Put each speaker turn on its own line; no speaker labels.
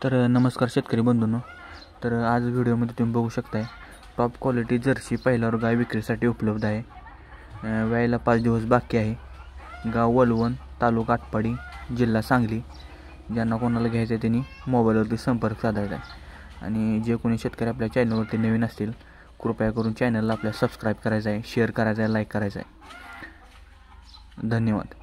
तर नमस्कार शेतकरी बंधूंनो. तर आज व्हिडिओमध्ये तुम्ही बघू शकताय टॉप क्वालिटी जर्सी पहिल्यावर गाय विक्रीसाठी उपलब्ध आहे. व्यायला 5 दिवस बाकी आहे. गाव वलवण, तालुका आटपाडी, जिल्हा सांगली. ज्यांना कोणाला घ्यायचं आहे त्यांनी मोबाईलवरती संपर्क साधायचा आहे. आणि जे कोणी शेतकरी आपल्या चॅनलवरती नवीन असतील कृपया करून चॅनलला आपल्या सबस्क्राईब करायचं आहे, शेअर करायचं आहे, लाईक करायचं आहे. धन्यवाद.